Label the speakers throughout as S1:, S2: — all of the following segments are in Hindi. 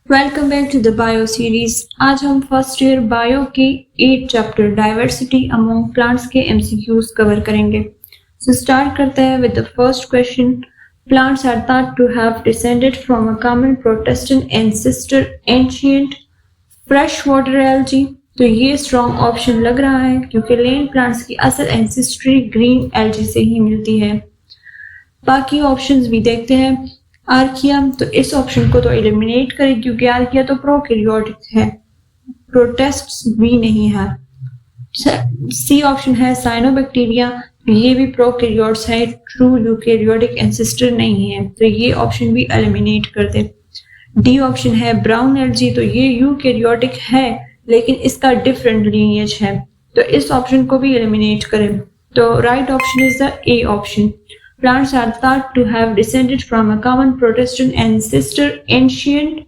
S1: Welcome back to the bio series. आज हम फर्स्ट ईयर बायो के 8 चैप्टर डाइवर्सिटी अमोंग प्लांट्स के एमसीक्यूज कवर करेंगे। सो स्टार्ट करते हैं with the first question. Plants are thought to have descended from a common protestant ancestor ancient fresh water algae. तो ये स्ट्रॉन्ग ऑप्शन लग रहा है क्योंकि लैंड प्लांट्स की असल एंसेस्ट्री ग्रीन एल्गी से ही मिलती है। बाकी ऑप्शंस भी देखते हैं। आर्किया, तो इस ऑप्शन को तो एलिमिनेट करें क्योंकि आर्किया तो प्रोकैरियोटिक है, प्रोटेस्ट्स भी नहीं है। सी ऑप्शन है साइनोबैक्टीरिया, ये भी प्रोकैरियोट्स है, ट्रू यूकैरियोटिक एंसेस्टर नहीं है, तो ये ऑप्शन भी एलिमिनेट कर दे। डी ऑप्शन है ब्राउन एल्गी, तो ये यूकैरियोटिक है लेकिन इसका डिफरेंट लीनिएज है, तो इस ऑप्शन को भी एलिमिनेट करें। तो right option is the A option. Plants are thought to have descended from a common Protestant ancestor, ancient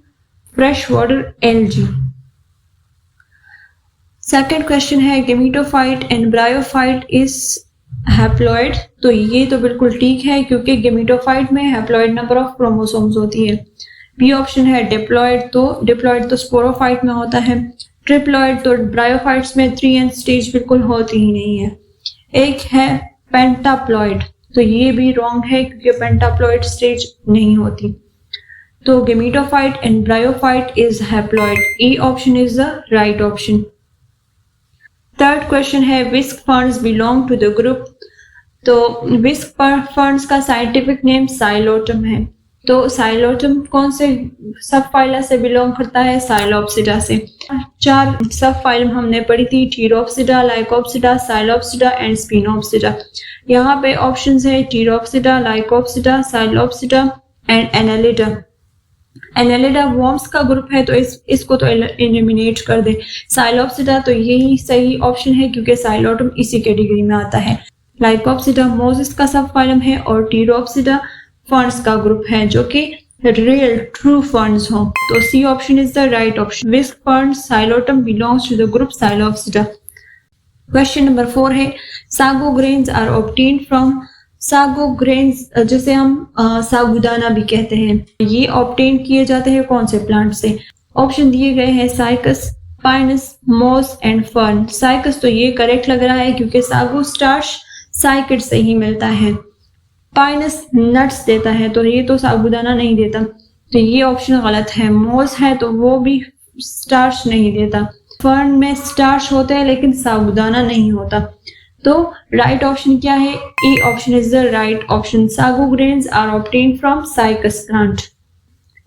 S1: freshwater algae. Second question है gametophyte and bryophyte is haploid. तो ये तो बिल्कुल ठीक है क्योंकि गेमिटोफाइट में हैप्लॉइड नंबर ऑफ क्रोमोसोम्स होती है। बी ऑप्शन है डिप्लॉइड, तो डिप्लॉइड तो स्पोरोफाइट में होता है। ट्रिप्लॉइड तो ब्रायोफाइट्स में 3n स्टेज बिल्कुल होती ही नहीं है। एक है पेंटाप्लॉइड, तो ये भी रॉन्ग है क्योंकि पेंटाप्लॉइड स्टेज नहीं होती। तो gametophyte and bryophyte is haploid. A option is the right option. Third question है whisk ferns belong to the group. तो विस्क फर्न्स का साइंटिफिक नेम साइलोटम है। तो साइलोटम कौन से सब फाइला से बिलोंग करता है? साइलोप्सिडा से। 4 सब फाइलम हमने पढ़ी थी, टीरोप्सिडा, लाइकोप्सिडा, साइलोप्सिडा एंड स्पिनोप्सिडा। यहाँ पे ऑप्शंस है pteropsida, lycopsida, psilopsida and annelida. Annelida worms का ग्रुप है तो इसको तो एलिमिनेट कर दे। साइलोप्सिडा तो यही सही ऑप्शन है क्योंकि साइलोटम इसी कैटेगरी में आता है। लाइकोप्सिडा मोजिस का सब फाइलम है और टीरोप्सिडा फर्न्स का ग्रुप है जो कि रियल ट्रू फर्न्स हो। तो C option is the right option. Whisk ferns psilotum belongs to the group psilopsida. Question number 4 है sago grains are obtained from. Sago grains जिसे हम सागुदाना भी कहते हैं, ये ऑब्टेन किए जाते हैं कौन से प्लांट से? ऑप्शन दिए गए हैं साइकस, पाइनस, मोस एंड फर्न। साइकस तो ये करेक्ट लग रहा है क्योंकि सागो स्टार्च साइकिड से ही मिलता है। पाइनस नट्स देता है तो ये तो साबूदाना नहीं देता, तो ये ऑप्शन गलत है। मोस है तो वो भी स्टार्च नहीं देता। फर्न में स्टार्च होता है लेकिन साबूदाना नहीं होता। तो राइट ऑप्शन क्या है? A option is the right option. Sago grains are obtained from cycas plant.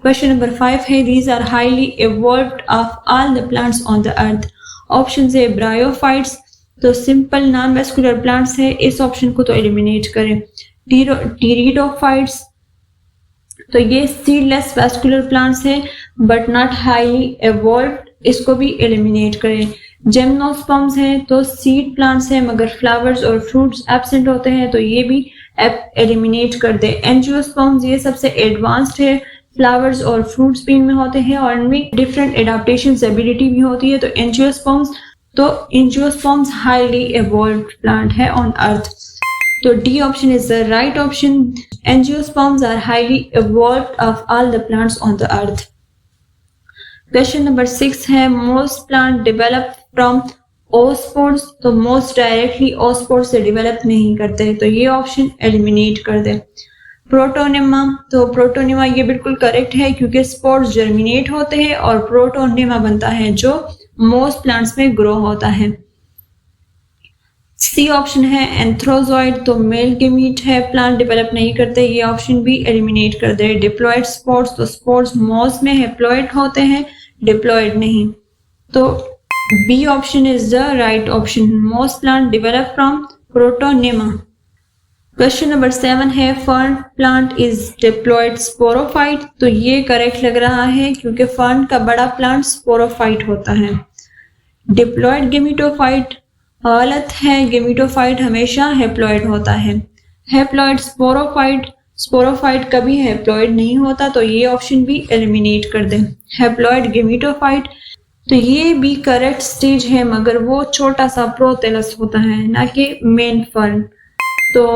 S1: Question number 5 है these are highly evolved of all the plants on the earth. Option है ब्रायोफाइट्स, तो सिंपल नॉन वेस्कुलर प्लांट्स है, इस ऑप्शन को तो एलिमिनेट करें। टीरिडोफाइट्स, तो ये सीडलेस वेस्कुलर प्लांट्स है बट नॉट हाईली इवॉल्व्ड, इसको भी एलिमिनेट करें। जिम्नोस्पर्म्स हैं तो सीड प्लांट्स हैं मगर फ्लावर्स और फ्रूट्स एब्सेंट होते हैं, तो ये भी एलिमिनेट कर दे। एंजियोस्पर्म्स ये सबसे एडवांस्ड है, फ्लावर्स और फ्रूट्स भी इनमें होते हैं और इनमें डिफरेंट एडाप्टेशन एबिलिटी भी होती है। तो एंजियोस्पर्म्स हाईली इवॉल्व्ड प्लांट है ऑन अर्थ। तो D option is the right option. Angiosperms are highly evolved of all the plants on the earth. Question number 6 है most plant develop from oospores. तो मोस्ट डायरेक्टली ओस्पोर से डेवलप नहीं करते, तो ये ऑप्शन एलिमिनेट कर दे। प्रोटोनिमा, तो प्रोटोनिमा ये बिल्कुल करेक्ट है क्योंकि स्पोर्स जर्मिनेट होते हैं और प्रोटोनिमा बनता है जो मोस्ट प्लांट्स में ग्रो होता है। सी ऑप्शन है एंथ्रोजॉइड, तो मेल गेमीट है, प्लांट डेवलप नहीं करते, ये ऑप्शन भी एलिमिनेट कर दे। डिप्लॉइड स्पोर्स, तो स्पोर्स मोस में हैप्लॉइड होते हैं, डिप्लॉइड नहीं, तो B option is the right option. Most plant develop from protonema. Question number 7 है fern plant is diploid sporophyte. तो ये करेक्ट लग रहा है क्योंकि फर्न का बड़ा प्लांट स्पोरोफाइट होता है। डिप्लॉइड गेमिटोफाइट गलत है, गेमिटोफाइट हमेशा हैप्लॉइड होता है। हैप्लॉइड स्पोरोफाइट कभी हैप्लॉइड नहीं होता, तो ये ऑप्शन भी एलिमिनेट कर दें। हैप्लॉइड गेमिटोफाइट, तो ये भी करेक्ट स्टेज है मगर वो छोटा सा प्रोतेलस होता है ना कि मेन फर्न। तो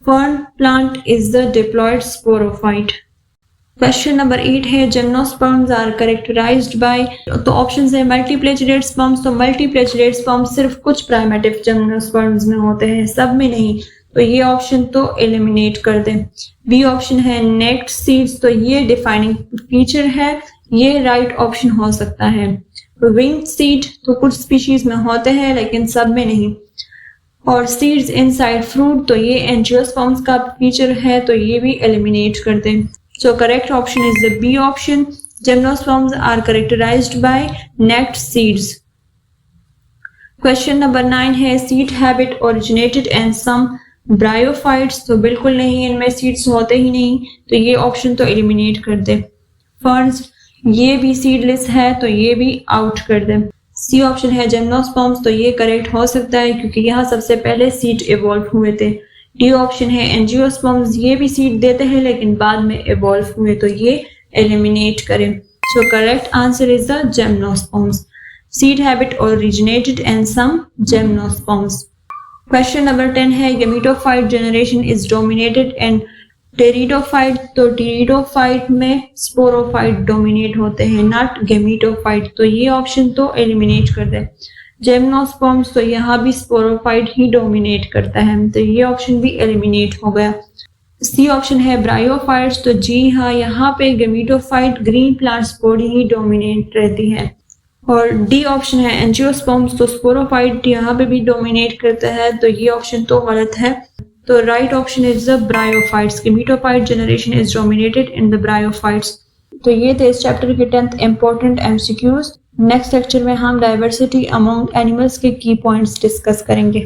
S1: fern plant is the diploid sporophyte. Question number 8 है जिम्नोस्पर्म्स आर कैरेक्टराइज्ड बाय, तो ऑप्शन है मल्टीप्लेजिडेट स्पर्म्स, तो मल्टीप्लेजिडेट स्पर्म्स सिर्फ कुछ प्राइमेटिव जिम्नोस्पर्म्स में होते हैं, सब में नहीं, तो ये ऑप्शन तो एलिमिनेट कर दें। बी ऑप्शन है नेक्ड सीड्स, तो ये डिफाइनिंग फीचर है, ये राइट ऑप्शन हो सकता है। विंग्ड सीड तो कुछ स्पीशीज में होते हैं लेकिन सब में नहीं, और सीड्स इनसाइड फ्रूट तो ये एंजियोस्पर्म्स का फीचर है, तो ये भी एलिमिनेट कर दें। So correct option is the B option. Gymnosperms are characterized by necked seeds. Question number 9 है seed habit originated in some bryophytes, तो बिल्कुल नहीं, इनमें seeds होते ही नहीं, तो ये ऑप्शन तो एलिमिनेट कर दे। Ferns ये भी सीडलेस है, तो ये भी आउट कर दे। सी ऑप्शन है जिम्नोस्पर्म्स, तो ये करेक्ट हो सकता है क्योंकि यहाँ सबसे पहले सीड इवॉल्व हुए थे। डी ऑप्शन है एंजियोस्पर्म्स, ये भी सीड देते हैं लेकिन बाद में इवॉल्व हुए, तो ये एलिमिनेट करें। So correct answer is the gymnosperms. Seed habit originated in some gymnosperms. Question number 10 है gametophyte generation is dominated in pteridophyte, तो टेरिडोफाइट में स्पोरोफाइट डोमिनेट होते हैं, नॉट गैमेटोफाइट, तो ये ऑप्शन तो एलिमिनेट कर दे। जिम्नोस्पर्म्स तो यहाँ भी स्पोरोफाइट ही डोमिनेट करता है, तो ये ऑप्शन भी एलिमिनेट हो गया। सी ऑप्शन है ब्रायोफाइट्स, तो जी हाँ, यहाँ पे गैमेटोफाइट ग्रीन प्लांट्स बॉडी ही डोमिनेट रहती है। और डी ऑप्शन है एंजियोस्पर्म्स, तो स्पोरोफाइट यहाँ पे भी डोमिनेट करता है, तो ये ऑप्शन तो गलत है। तो right option is the bryophytes. Gametophyte generation is dominated in the bryophytes. तो ये थे इस चैप्टर के 10th important MCQs. Next lecture में हम डाइवर्सिटी अमंग एनिमल्स के की पॉइंट्स डिस्कस करेंगे।